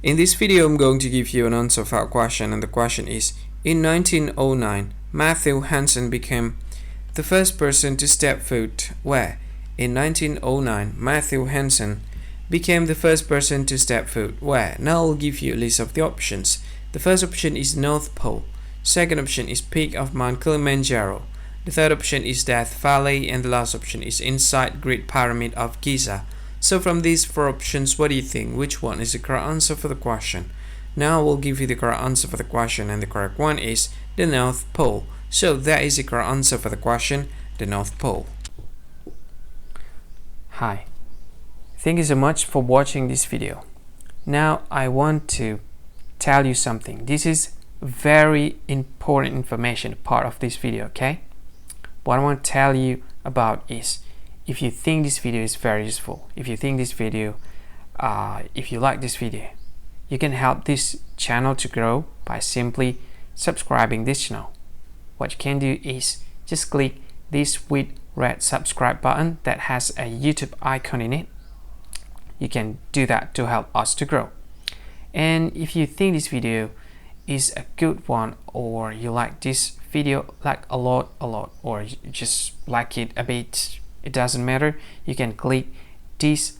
In this video, I'm going to give you an answer for a question, and the question is: in 1909, Matthew Henson became the first person to step foot where? In 1909, Matthew Henson became the first person to step foot where? Now I'll give you a list of the options. The first option is North Pole. Second option is peak of Mount Kilimanjaro. The third option is Death Valley, and the last option is inside Great Pyramid of Giza. So from these four options, what do you think? Which one is the correct answer for the question? Now I will give you the correct answer for the question, and the correct one is the North Pole. So that is the correct answer for the question, the North Pole. Hi, thank you so much for watching this video. Now I want to tell you something. This is very important information part of this video, okay? What I want to tell you about is, if you think this video is very useful, if you think this video, if you like this video, you can help this channel to grow by simply subscribing this channel. What you can do is just click this with red subscribe button that has a YouTube icon in it. You can do that to help us to grow. And if you think this video is a good one, or you like this video like a lot, or you just like it a bit, it doesn't matter, you can click this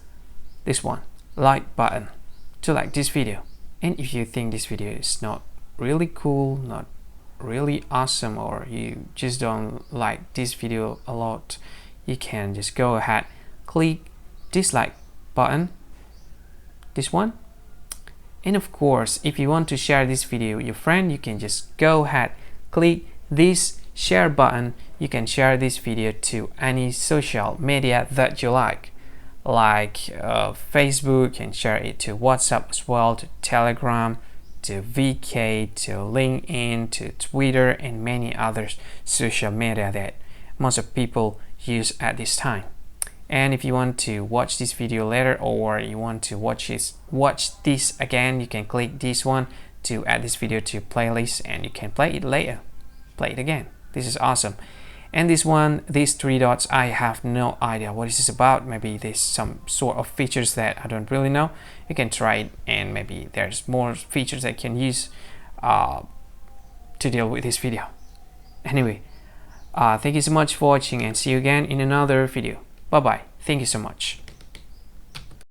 one, like button, to like this video. And if you think this video is not really cool, not really awesome, or you just don't like this video a lot, you can just go ahead, click dislike button, this one. And of course, if you want to share this video with your friend, you can just go ahead, click this share button. You can share this video to any social media that you like Facebook, and share it to WhatsApp as well, to Telegram, to VK, to LinkedIn, to Twitter, and many other social media that most of people use at this time. And if you want to watch this video later, or you want to watch this again, you can click this one to add this video to playlist, and you can play it later, play it again. This is awesome. And this one, these three dots, I have no idea what this is about. Maybe there's some sort of features that I don't really know. You can try it, and maybe there's more features that you can use to deal with this video. Anyway, thank you so much for watching, and see you again in another video. Bye bye. Thank you so much.